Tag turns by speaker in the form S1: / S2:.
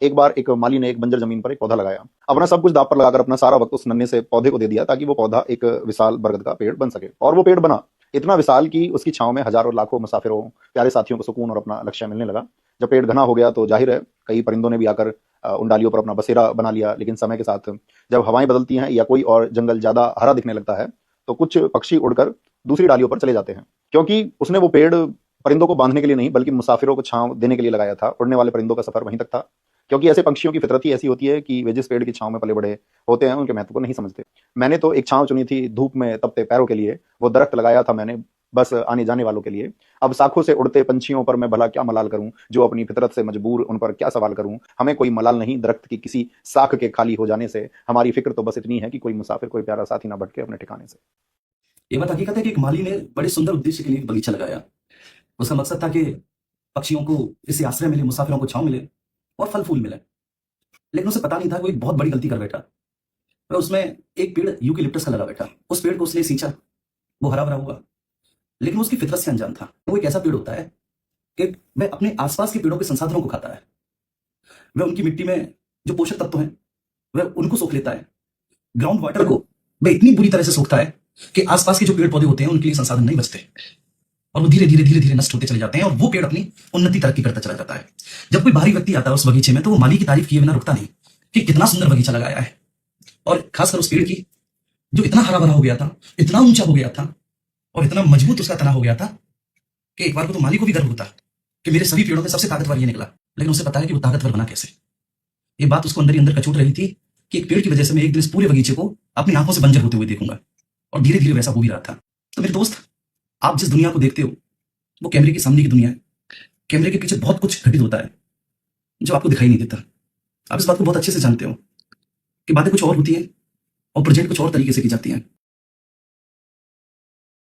S1: एक बार एक माली ने एक बंजर जमीन पर एक पौधा लगाया। अपना सब कुछ दांव पर लगाकर अपना सारा वक्त उस नन्हे से पौधे को दे दिया ताकि वो पौधा एक विशाल बरगद का पेड़ बन सके। और वो पेड़ बना इतना विशाल कि उसकी छांव में हजारों लाखों मुसाफिरों, प्यारे साथियों को सुकून और अपना लक्ष्य मिलने लगा। जब पेड़ घना हो गया तो जाहिर है कई परिंदों ने भी आकर उन डालियों पर अपना बसेरा बना लिया। लेकिन समय के साथ जब हवाएं बदलती हैं या कोई और जंगल ज्यादा हरा दिखने लगता है तो कुछ पक्षी उड़कर दूसरी डालियों पर चले जाते हैं, क्योंकि उसने वो पेड़ परिंदों को बांधने के लिए नहीं बल्कि मुसाफिरों को छांव देने के लिए लगाया था। उड़ने वाले परिंदों का सफर वहीं तक था, क्योंकि ऐसे पक्षियों की फितरत ही ऐसी होती है कि वे जिस पेड़ की छांव में पले बड़े होते हैं उनके महत्व को नहीं समझते। मैंने तो एक छांव चुनी थी धूप में तपते पैरों के लिए, वो दरख्त लगाया था मैंने बस आने जाने वालों के लिए। अब शाखों से उड़ते पंछियों पर मैं भला क्या मलाल करूं, जो अपनी फितरत से मजबूर उन पर क्या सवाल करूं। हमें कोई मलाल नहीं दरख्त की किसी शाख के खाली हो जाने से, हमारी फिक्र तो बस इतनी है कि कोई मुसाफिर, कोई प्यारा साथी ना भटके अपने ठिकाने से।
S2: ये बात हकीकत है कि एक माली ने बड़े सुंदर उद्देश्य के लिए एक बगीचा लगाया। उसका मकसद था कि पक्षियों को इससे आश्रय मिले, मुसाफिरों को छांव मिले और फल फूल मिले। लेकिन उसे पता नहीं था, वो एक बहुत बड़ी गलती कर बैठा। वह उसमें एक पेड़ यूकेलिप्टस का लगा बैठा। उस पेड़ को उसने सींचा, वो हरा भरा हुआ, लेकिन वो उसकी फितरत से अनजान था। वो एक ऐसा पेड़ होता है कि वह अपने आसपास के पेड़ों के संसाधनों को खाता है। वह उनकी मिट्टी में जो पोषक तत्व हैं वह उनको सोख लेता है। ग्राउंड वाटर को वह इतनी बुरी तरह से सोखता है कि आसपास के जो पेड़ पौधे होते हैं उनके लिए संसाधन नहीं बचते और वो धीरे धीरे धीरे धीरे नष्ट होते चले जाते हैं और वो पेड़ अपनी उन्नति तरक्की करता चला जाता है। जब कोई बाहरी व्यक्ति आता है उस बगीचे में तो वो माली की तारीफ किए बिना रुकता नहीं कि कितना सुंदर बगीचा लगाया है। और खासकर उस पेड़ की जो इतना हरा भरा हो गया था, इतना ऊंचा हो गया था और इतना मजबूत उसका तना हो गया था कि एक बार को तो माली को भी गर्व होता कि मेरे सभी पेड़ों में सबसे ताकतवर ये निकला। लेकिन उसे पता है कि वो ताकतवर बना कैसे। ये बात उसको अंदर ही अंदर कचोट रही थी कि एक पेड़ की वजह से मैं एक दिन इस पूरे बगीचे को अपनी आंखों से बंजर होते हुए देखूंगा। और धीरे धीरे वैसा हो भी रहा था। तो मेरे दोस्त, आप जिस दुनिया को देखते हो वो कैमरे के सामने की दुनिया है। कैमरे के पीछे बहुत कुछ घटित होता है जो आपको दिखाई नहीं देता। आप इस बात को बहुत अच्छे से जानते हो कि बातें कुछ और होती हैं और प्रोजेक्ट कुछ और तरीके से की जाती हैं।